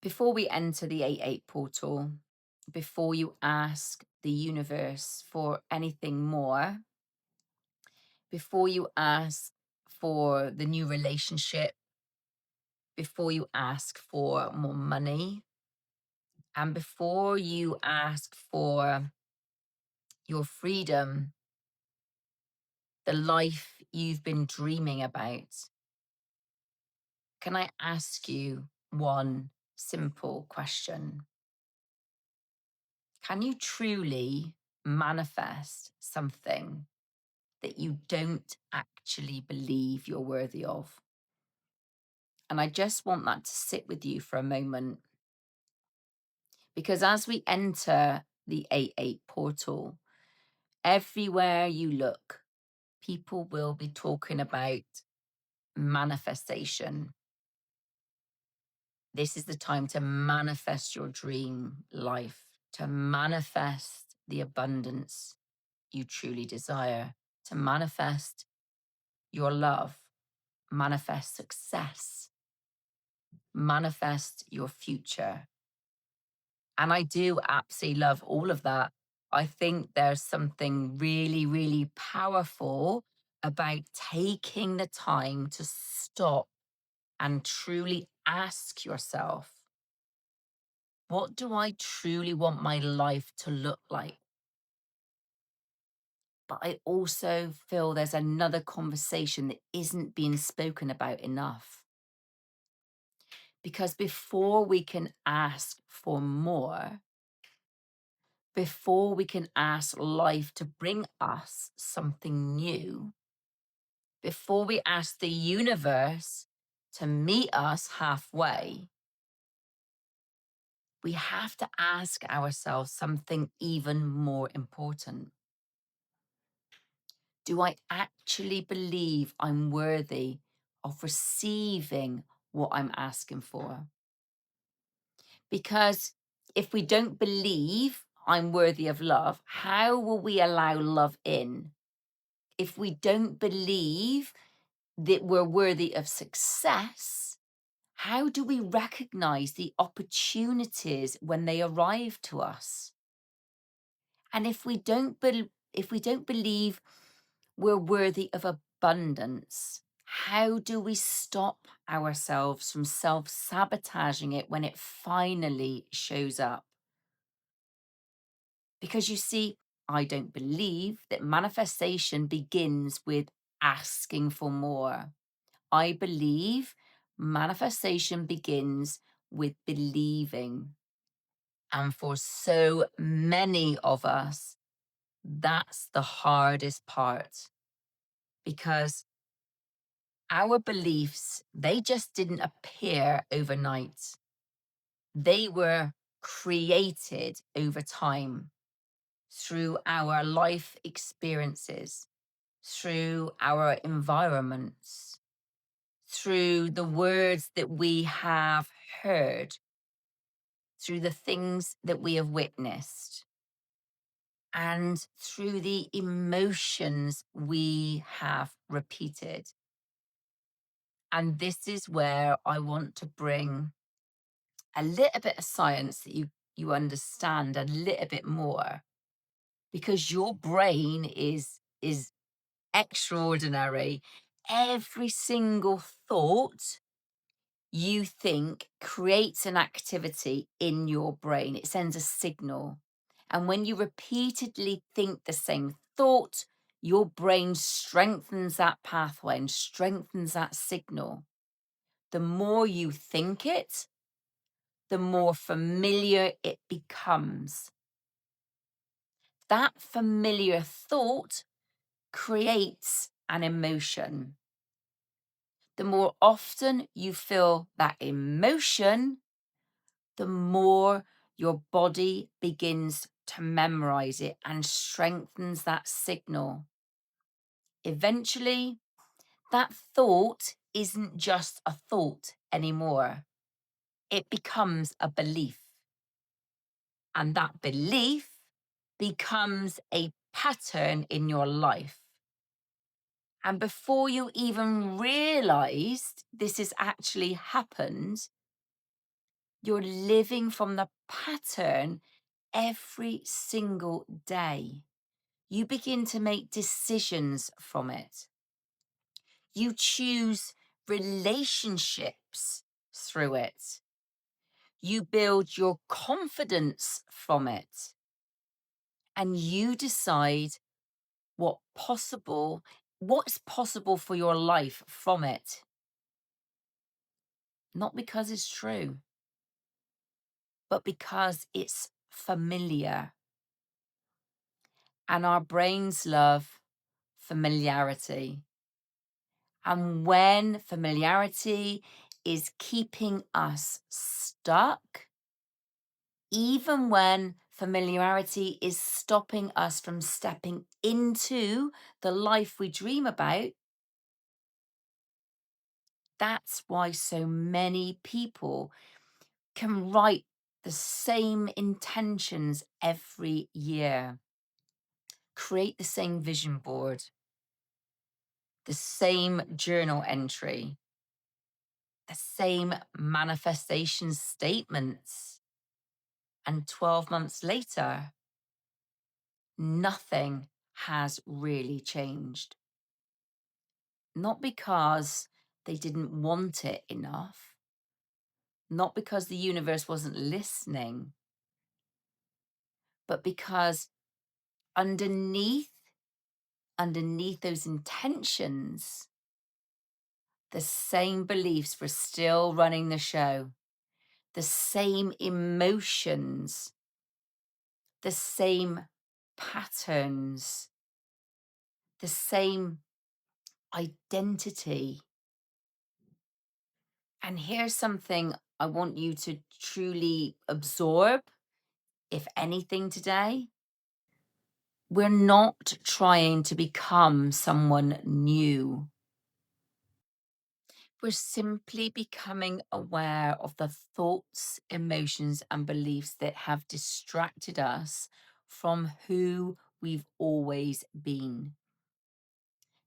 Before we enter the 8-8 portal, before you ask the universe for anything more, before you ask for the new relationship, before you ask for more money, and before you ask for your freedom, the life you've been dreaming about, can I ask you one simple question? Can you truly manifest something that you don't actually believe you're worthy of? And I just want that to sit with you for a moment, because as we enter the 8-8 portal, everywhere you look, people will be talking about manifestation. This is the time to manifest your dream life, to manifest the abundance you truly desire, to manifest your love, manifest success, manifest your future. And I do absolutely love all of that. I think there's something really, really powerful about taking the time to stop and truly ask yourself, what do I truly want my life to look like? But I also feel there's another conversation that isn't being spoken about enough. Because before we can ask for more, before we can ask life to bring us something new, before we ask the universe to meet us halfway, we have to ask ourselves something even more important. Do I actually believe I'm worthy of receiving what I'm asking for? Because if we don't believe I'm worthy of love, how will we allow love in? If we don't believe that we're worthy of success, how do we recognize the opportunities when they arrive to us? And if we don't believe we're worthy of abundance, how do we stop ourselves from self-sabotaging it when it finally shows up? Because you see, I don't believe that manifestation begins with asking for more. I believe manifestation begins with believing. And for so many of us, that's the hardest part, because our beliefs, they just didn't appear overnight. They were created over time through our life experiences, through our environments, through the words that we have heard, through the things that we have witnessed, and through the emotions we have repeated. And this is where I want to bring a little bit of science that you understand a little bit more, because your brain is extraordinary. Every single thought you think creates an activity in your brain. It sends a signal. And when you repeatedly think the same thought, your brain strengthens that pathway and strengthens that signal. The more you think it, the more familiar it becomes. That familiar thought creates an emotion. The more often you feel that emotion, the more your body begins to memorize it and strengthens that signal. Eventually, that thought isn't just a thought anymore. It becomes a belief. And that belief becomes a pattern in your life. And before you even realized this has actually happened, You're living from the pattern every single day. You begin to make decisions from it. You choose relationships through it. You build your confidence from it. And you decide what's possible for your life from it. Not because it's true, but because it's familiar. And our brains love familiarity. And when familiarity is keeping us stuck, even when familiarity is stopping us from stepping into the life we dream about, that's why so many people can write the same intentions every year, create the same vision board, the same journal entry, the same manifestation statements. And 12 months later, nothing has really changed. Not because they didn't want it enough, not because the universe wasn't listening, but because underneath those intentions, the same beliefs were still running the show, the same emotions, the same patterns, the same identity. And here's something I want you to truly absorb, if anything, today. We're not trying to become someone new. We're simply becoming aware of the thoughts, emotions, and beliefs that have distracted us from who we've always been.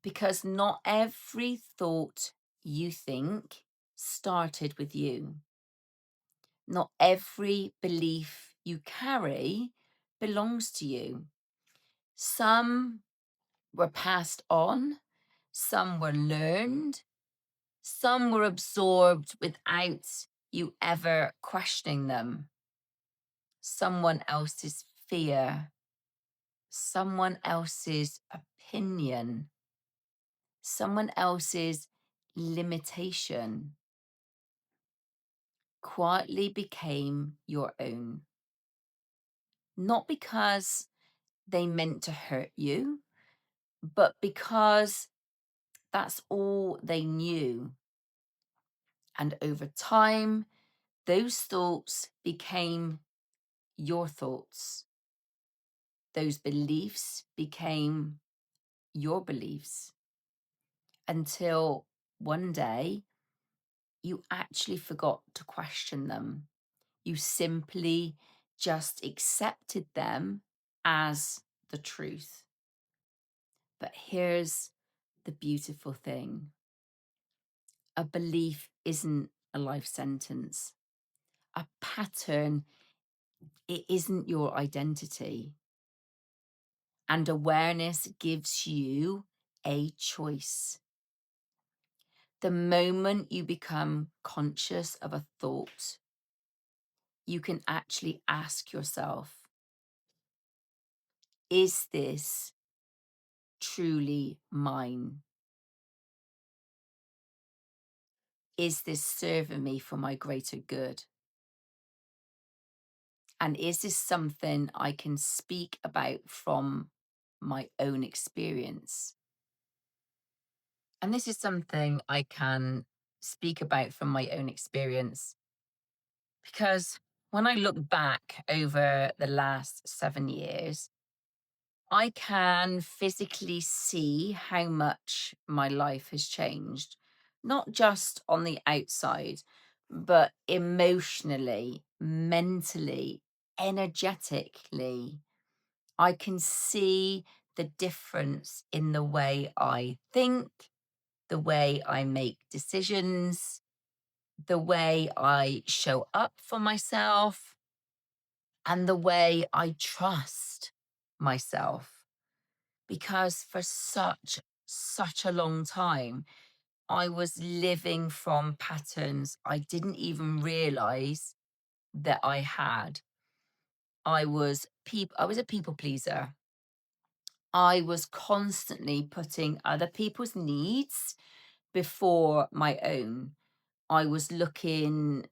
Because not every thought you think started with you. Not every belief you carry belongs to you. Some were passed on, some were learned, some were absorbed without you ever questioning them. Someone else's fear, someone else's opinion, someone else's limitation quietly became your own. Not because they meant to hurt you, but because that's all they knew. And over time, those thoughts became your thoughts. Those beliefs became your beliefs until one day you actually forgot to question them. You simply just accepted them as the truth. But here's the beautiful thing: a belief isn't a life sentence, a pattern, it isn't your identity. And awareness gives you a choice. The moment you become conscious of a thought, you can actually ask yourself, is this truly mine? Is this serving me for my greater good? And is this something I can speak about from my own experience? And this is something I can speak about from my own experience because when I look back over the last 7 years, I can physically see how much my life has changed, not just on the outside, but emotionally, mentally, energetically. I can see the difference in the way I think, the way I make decisions, the way I show up for myself, and the way I trust myself. Because for such a long time, I was living from patterns I didn't even realize that I had. I was a people pleaser. I was constantly putting other people's needs before my own. I was looking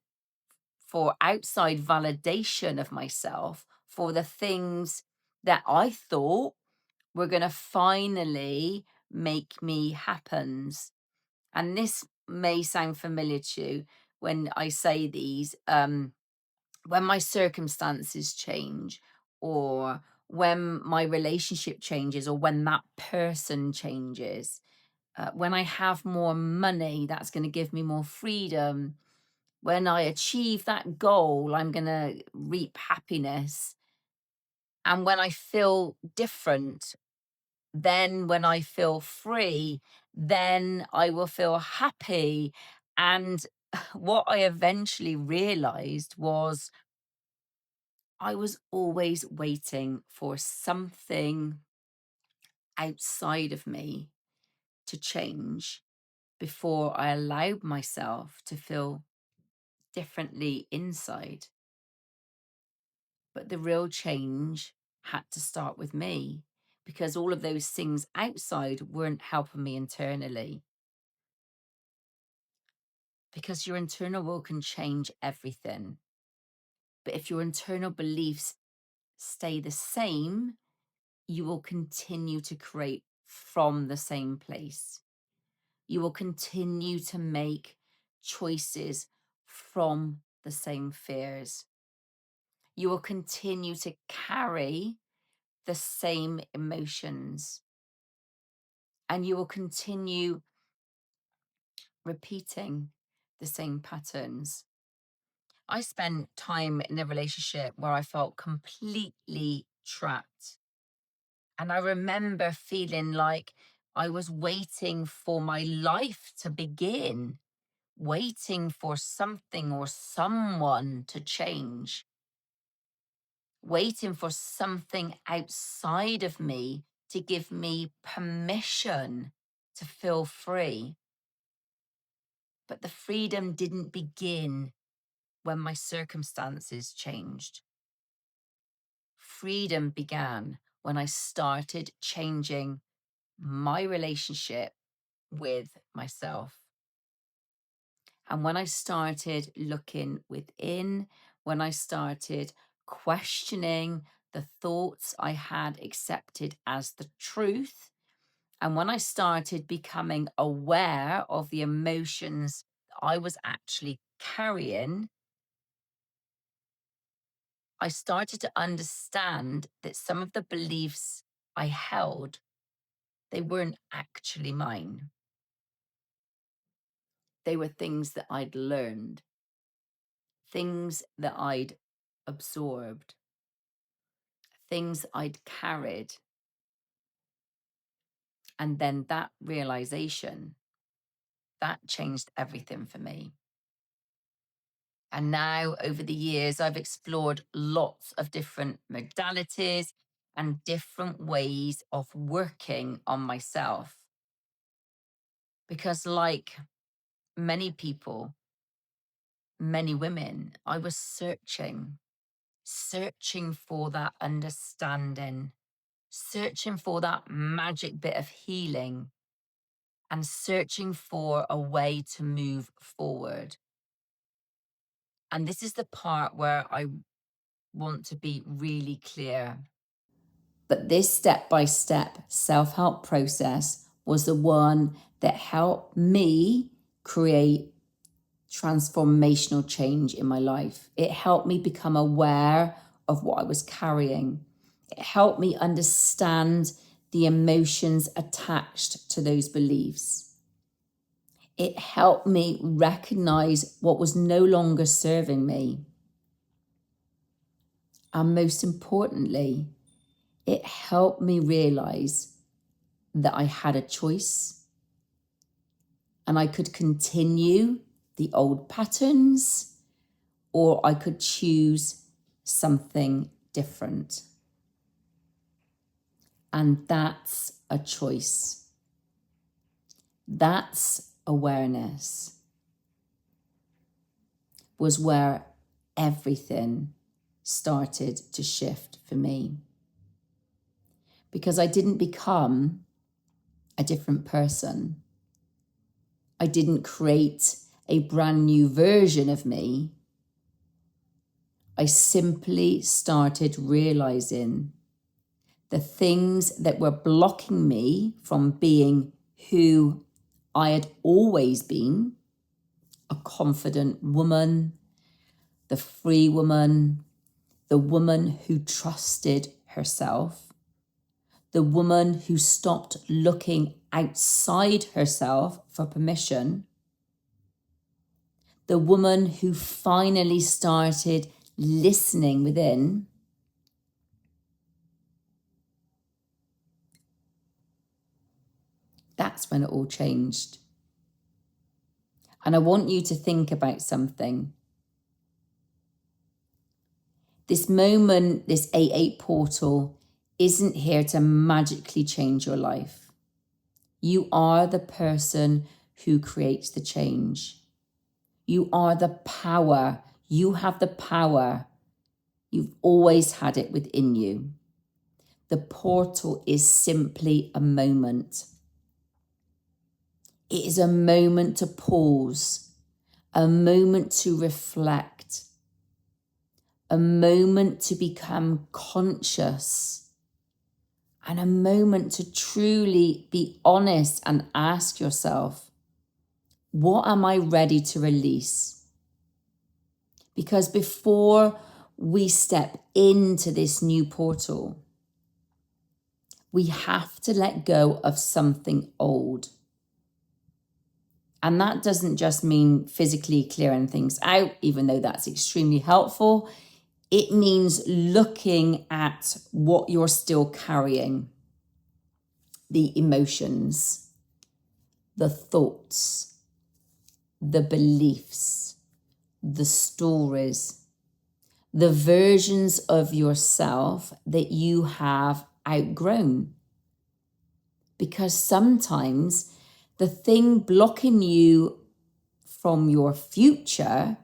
for outside validation of myself for the things that I thought were going to finally make me happens. And this may sound familiar to you when I say these. When my circumstances change, or when my relationship changes, or when that person changes, when I have more money, that's going to give me more freedom. When I achieve that goal, I'm going to reap happiness. And when I feel different, then when I feel free, then I will feel happy. And what I eventually realized was I was always waiting for something outside of me to change before I allowed myself to feel differently inside. But the real change had to start with me, because all of those things outside weren't helping me internally. Because your internal world can change everything. But if your internal beliefs stay the same, you will continue to create from the same place. You will continue to make choices from the same fears. You will continue to carry the same emotions, and you will continue repeating the same patterns. I spent time in a relationship where I felt completely trapped. And I remember feeling like I was waiting for my life to begin, waiting for something or someone to change, waiting for something outside of me to give me permission to feel free. But the freedom didn't begin when my circumstances changed. Freedom began when I started changing my relationship with myself. And when I started looking within, when I started questioning the thoughts I had accepted as the truth, and when I started becoming aware of the emotions I was actually carrying, I started to understand that some of the beliefs I held, they weren't actually mine. They were things that I'd learned, things that I'd absorbed, things I'd carried. And then that realization, that changed everything for me. And now, over the years, I've explored lots of different modalities and different ways of working on myself. Because, like many people, many women, I was searching for that understanding, searching for that magic bit of healing, and searching for a way to move forward. And this is the part where I want to be really clear. But this step by step self help process was the one that helped me create transformational change in my life. It helped me become aware of what I was carrying. It helped me understand the emotions attached to those beliefs. It helped me recognize what was no longer serving me. And most importantly, it helped me realize that I had a choice and I could continue the old patterns, or I could choose something different. And that's a choice. That's awareness. Was where everything started to shift for me. Because I didn't become a different person. I didn't create a brand new version of me. I simply started realizing the things that were blocking me from being who I had always been, a confident woman, the free woman, the woman who trusted herself, the woman who stopped looking outside herself for permission, the woman who finally started listening within. That's when it all changed. And I want you to think about something. This moment, this 8-8 portal, isn't here to magically change your life. You are the person who creates the change. You are the power. You have the power. You've always had it within you. The portal is simply a moment. It is a moment to pause, a moment to reflect, a moment to become conscious, and a moment to truly be honest and ask yourself, what am I ready to release? Because before we step into this new portal, we have to let go of something old. And that doesn't just mean physically clearing things out, even though that's extremely helpful. It means looking at what you're still carrying, the emotions, the thoughts, the beliefs, the stories, the versions of yourself that you have outgrown. Because sometimes the thing blocking you from your future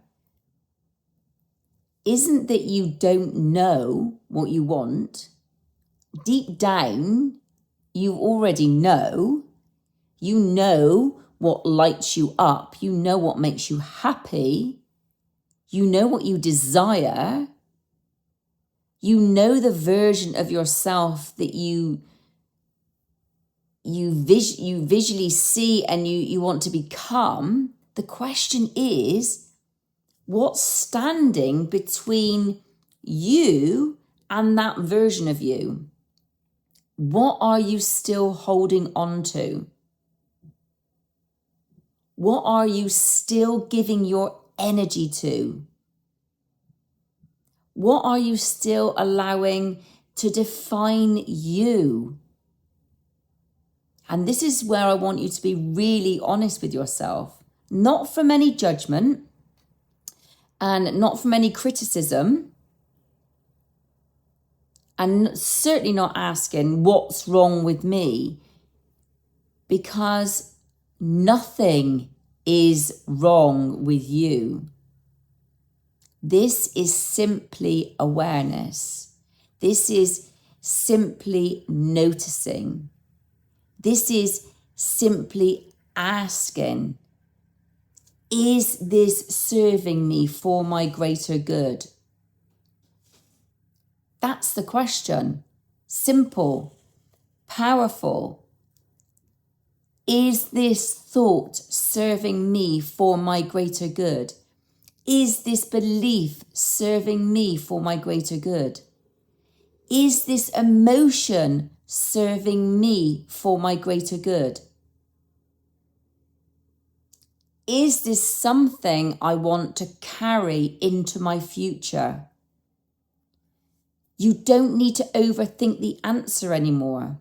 isn't that you don't know what you want. Deep down, you already know. You know what lights you up. You know what makes you happy. You know what you desire. You know the version of yourself that you visually see and you want to become. The question is, what's standing between you and that version of you? What are you still holding on to? What are you still giving your energy to? What are you still allowing to define you? And this is where I want you to be really honest with yourself, not from any judgment and not from any criticism, and certainly not asking what's wrong with me, because nothing is wrong with you. This is simply awareness. This is simply noticing. This is simply asking, is this serving me for my greater good? That's the question. Simple, powerful. Is this thought serving me for my greater good? Is this belief serving me for my greater good? Is this emotion serving me for my greater good? Is this something I want to carry into my future? You don't need to overthink the answer anymore.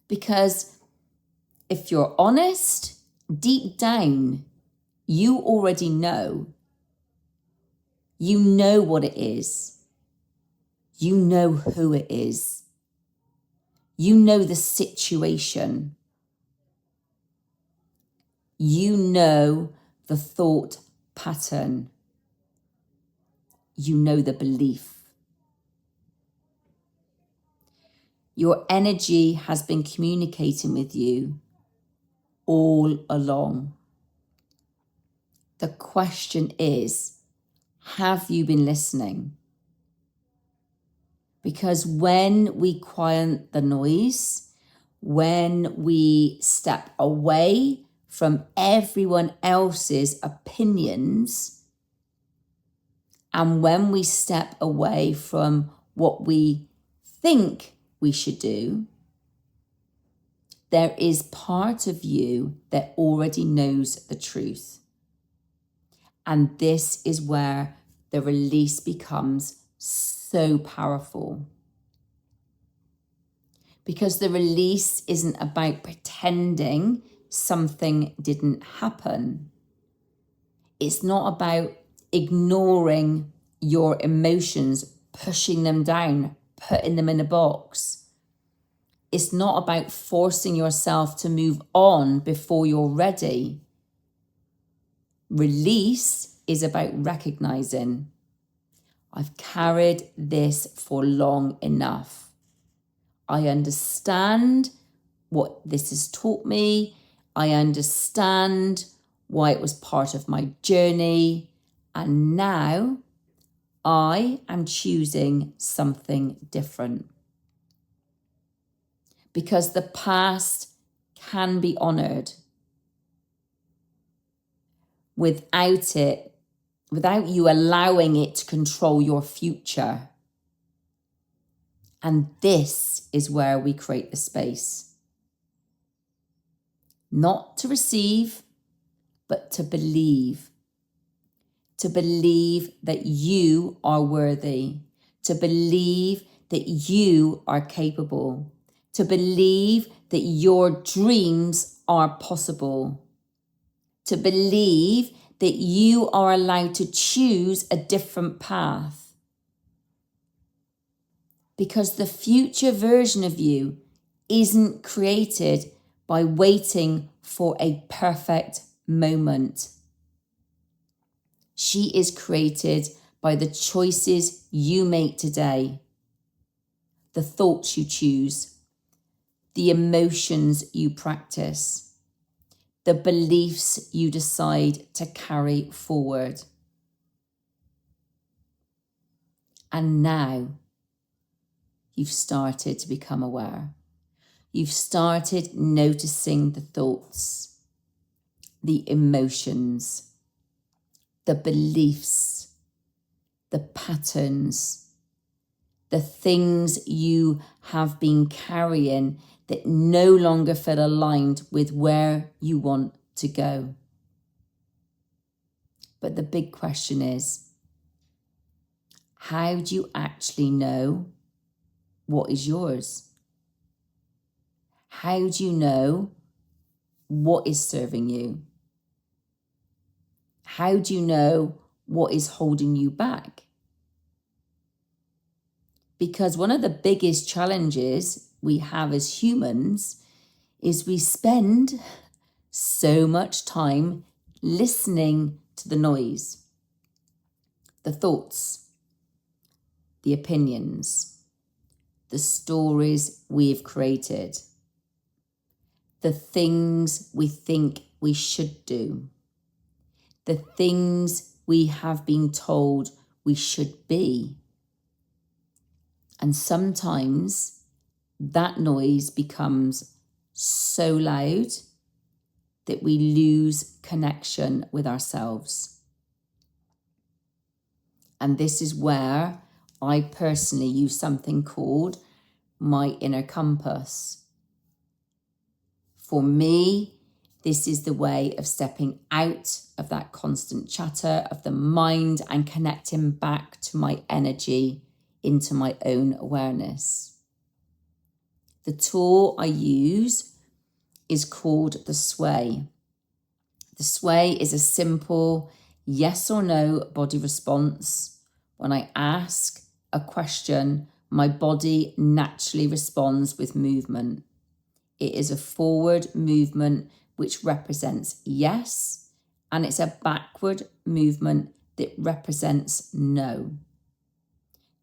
Because if you're honest, deep down, you already know. You know what it is. You know who it is. You know the situation. You know the thought pattern. You know the belief. Your energy has been communicating with you all along. The question is, have you been listening? Because when we quiet the noise, when we step away from everyone else's opinions, and when we step away from what we think we should do, there is part of you that already knows the truth. And this is where the release becomes so powerful. Because the release isn't about pretending something didn't happen. It's not about ignoring your emotions, pushing them down, putting them in a box. It's not about forcing yourself to move on before you're ready. Release is about recognizing, I've carried this for long enough. I understand what this has taught me. I understand why it was part of my journey. And now I am choosing something different. Because the past can be honored. Without you allowing it to control your future. And this is where we create the space. Not to receive, but to believe. To believe that you are worthy. To believe that you are capable. To believe that your dreams are possible. To believe that you are allowed to choose a different path. Because the future version of you isn't created by waiting for a perfect moment. She is created by the choices you make today, the thoughts you choose, the emotions you practice, the beliefs you decide to carry forward. And now you've started to become aware. You've started noticing the thoughts, the emotions, the beliefs, the patterns, the things you have been carrying that no longer feel aligned with where you want to go. But the big question is, how do you actually know what is yours? How do you know what is serving you? How do you know what is holding you back? Because one of the biggest challenges we have as humans is we spend so much time listening to the noise, the thoughts, the opinions, the stories we've created, the things we think we should do, the things we have been told we should be. And sometimes that noise becomes so loud that we lose connection with ourselves. And this is where I personally use something called my inner compass. For me, this is the way of stepping out of that constant chatter of the mind and connecting back to my energy, into my own awareness. The tool I use is called the Sway. The sway is a simple yes or no body response. When I ask a question, my body naturally responds with movement. It is a forward movement which represents yes, and it's a backward movement that represents no.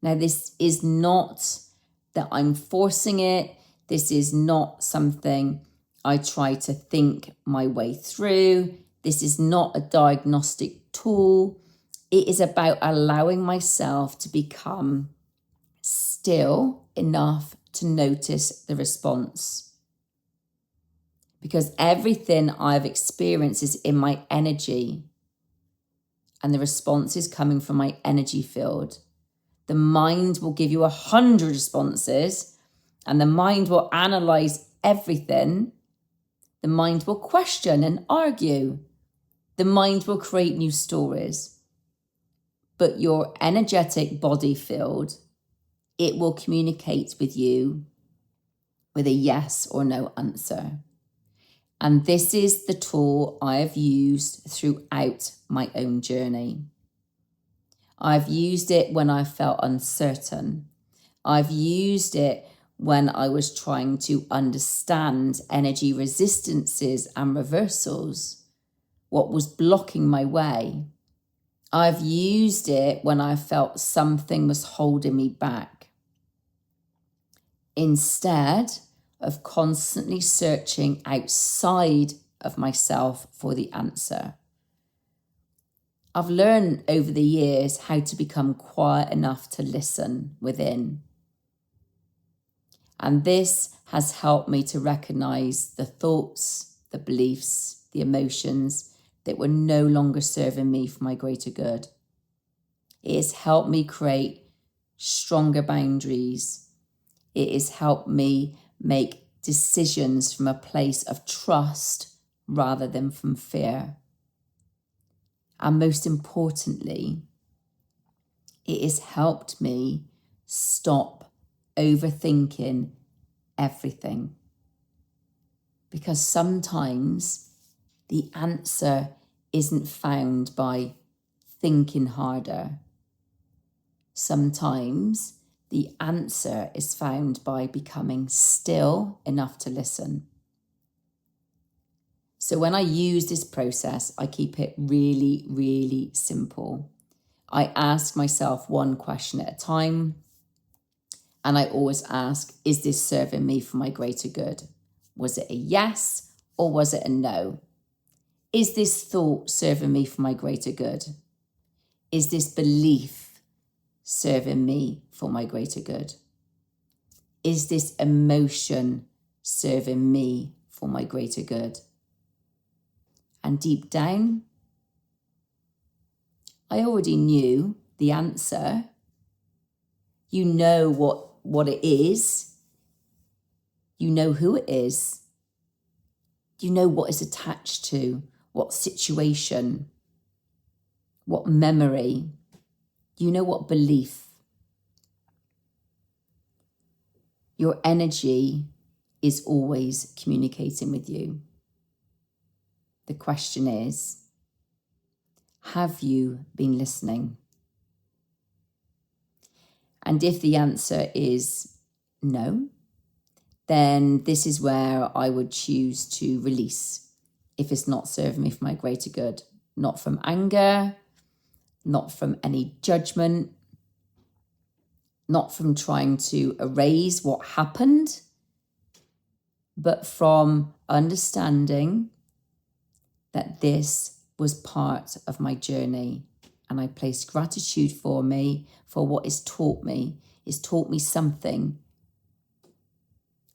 Now, this is not that I'm forcing it. This is not something I try to think my way through. This is not a diagnostic tool. It is about allowing myself to become still enough to notice the response. Because everything I've experienced is in my energy, and the response is coming from my energy field. The mind will give you 100 responses, and the mind will analyze everything. The mind will question and argue. The mind will create new stories. But your energetic body field, it will communicate with you with a yes or no answer. And this is the tool I have used throughout my own journey. I've used it when I felt uncertain. I've used it when I was trying to understand energy resistances and reversals, what was blocking my way. I've used it when I felt something was holding me back. Instead of constantly searching outside of myself for the answer. I've learned over the years how to become quiet enough to listen within. And this has helped me to recognize the thoughts, the beliefs, the emotions that were no longer serving me for my greater good. It has helped me create stronger boundaries. It has helped me make decisions from a place of trust rather than from fear. And most importantly, it has helped me stop overthinking everything. Because sometimes the answer isn't found by thinking harder. Sometimes the answer is found by becoming still enough to listen. So when I use this process, I keep it really, really simple. I ask myself one question at a time, and I always ask, is this serving me for my greater good? Was it a yes or was it a no? Is this thought serving me for my greater good? Is this belief serving me for my greater good? Is this emotion serving me for my greater good? And deep down, I already knew the answer. You know what it is. You know who it is. You know what is attached to, what situation, what memory. You know what belief. Your energy is always communicating with you. The question is, have you been listening? And if the answer is no, then this is where I would choose to release if it's not serving me for my greater good. Not from anger, not from any judgment, not from trying to erase what happened, but from understanding that this was part of my journey. And I place gratitude for what it's taught me. It's taught me something,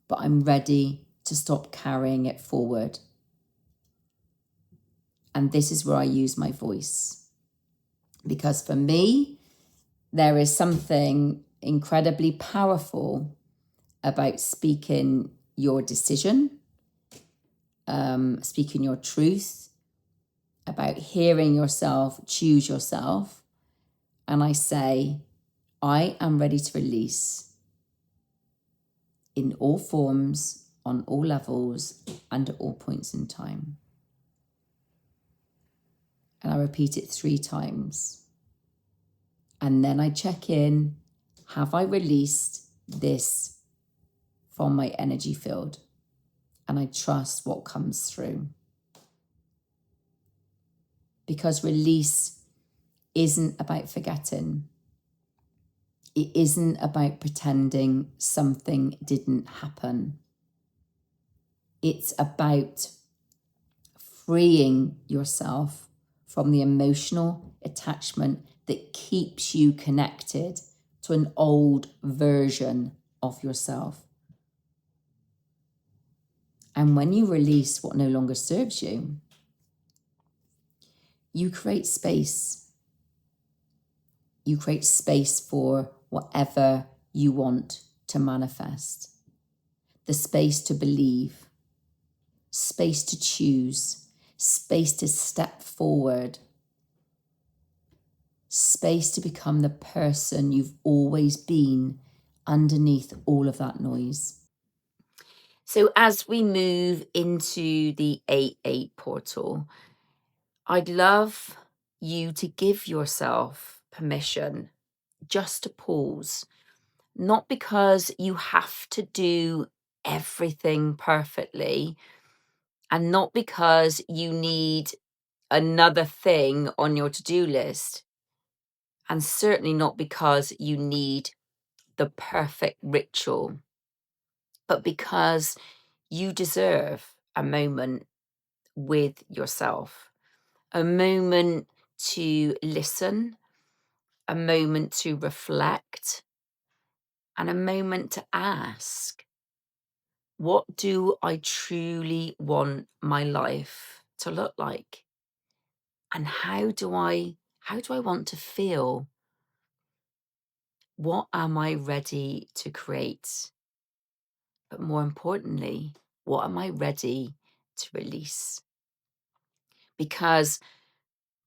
but I'm ready to stop carrying it forward. And this is where I use my voice. Because for me, there is something incredibly powerful about speaking your decision, speaking your truth, about hearing yourself, choose yourself. And I say, I am ready to release in all forms, on all levels, and at all points in time. And I repeat it 3 times. And then I check in, have I released this from my energy field? And I trust what comes through. Because release isn't about forgetting. It isn't about pretending something didn't happen. It's about freeing yourself from the emotional attachment that keeps you connected to an old version of yourself. And when you release what no longer serves you, you create space. You create space for whatever you want to manifest. The space to believe, space to choose, space to step forward, space to become the person you've always been underneath all of that noise. So as we move into the 8-8 portal, I'd love you to give yourself permission just to pause, not because you have to do everything perfectly, and not because you need another thing on your to-do list, and certainly not because you need the perfect ritual, but because you deserve a moment with yourself, a moment to listen, a moment to reflect, and a moment to ask, what do I truly want my life to look like? And how do I want to feel? What am I ready to create? But more importantly, what am I ready to release? Because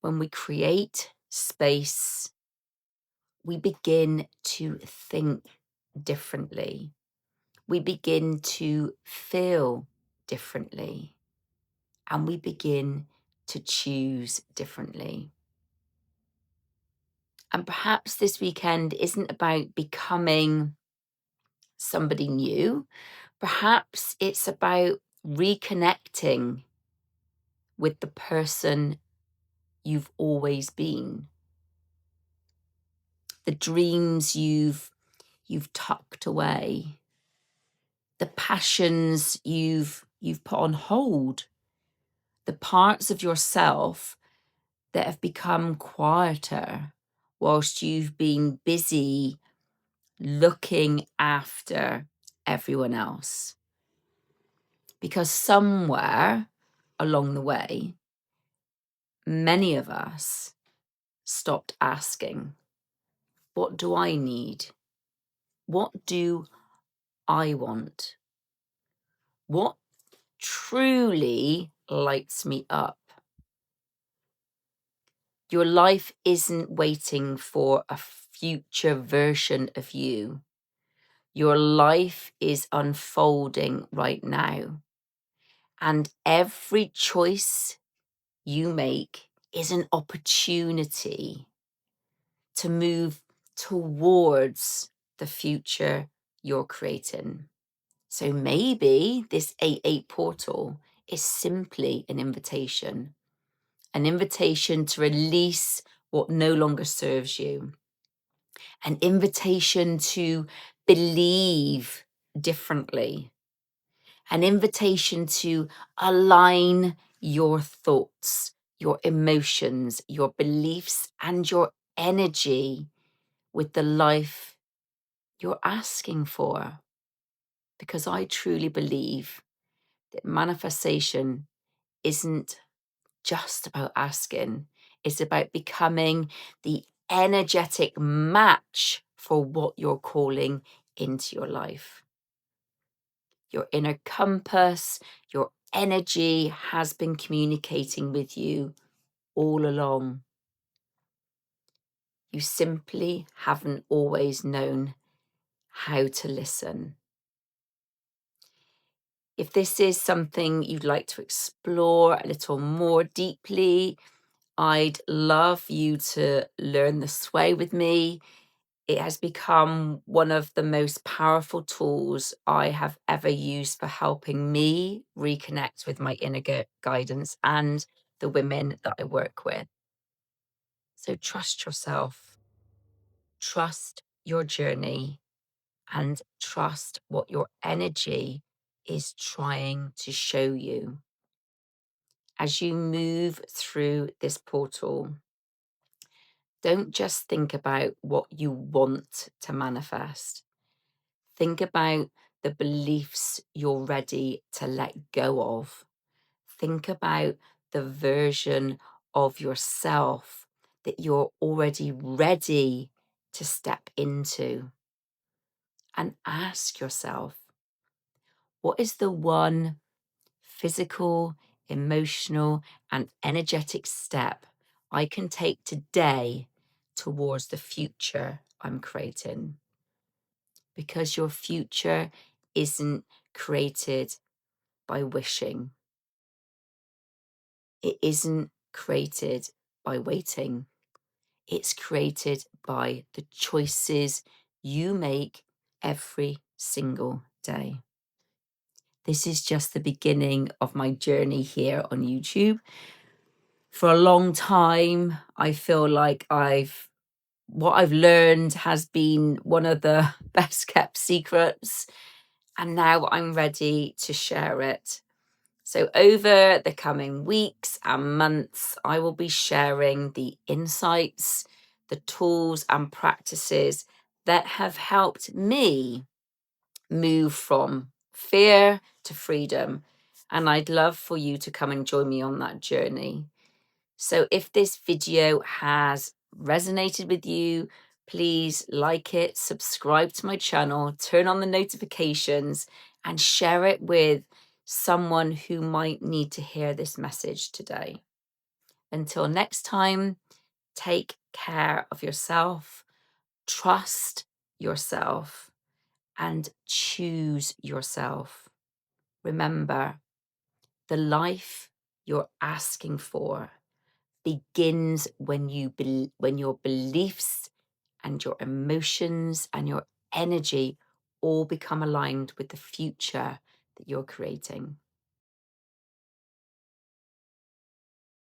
when we create space, we begin to think differently. We begin to feel differently. And we begin to choose differently. And perhaps this weekend isn't about becoming somebody new. Perhaps it's about reconnecting with the person you've always been. The dreams you've tucked away. The passions you've put on hold. The parts of yourself that have become quieter whilst you've been busy looking after everyone else. Because somewhere along the way, many of us stopped asking, what do I need? What do I want? What truly lights me up? Your life isn't waiting for a future version of you. Your life is unfolding right now. And every choice you make is an opportunity to move towards the future you're creating. So maybe this 8-8 portal is simply an invitation to release what no longer serves you, an invitation to believe differently, an invitation to align your thoughts, your emotions, your beliefs, and your energy with the life you're asking for. Because I truly believe that manifestation isn't just about asking, it's about becoming the energetic match for what you're calling into your life. Your inner compass, your energy has been communicating with you all along. You simply haven't always known how to listen. If this is something you'd like to explore a little more deeply, I'd love you to learn the sway with me. It has become one of the most powerful tools I have ever used for helping me reconnect with my inner guidance and the women that I work with. So trust yourself, trust your journey, and trust what your energy is trying to show you. As you move through this portal, don't just think about what you want to manifest. Think about the beliefs you're ready to let go of. Think about the version of yourself that you're already ready to step into. And ask yourself, what is the one physical, emotional, and energetic step I can take today towards the future I'm creating? Because your future isn't created by wishing, it isn't created by waiting. It's created by the choices you make every single day. This is just the beginning of my journey here on YouTube. For a long time, I feel like what I've learned has been one of the best kept secrets, and now I'm ready to share it. So over the coming weeks and months, I will be sharing the insights, the tools and practices that have helped me move from fear to freedom. And I'd love for you to come and join me on that journey. So if this video has resonated with you, please like it, subscribe to my channel, turn on the notifications, and share it with someone who might need to hear this message today. Until next time, take care of yourself, trust yourself, and choose yourself. Remember, the life you're asking for begins when when your beliefs and your emotions and your energy all become aligned with the future that you're creating.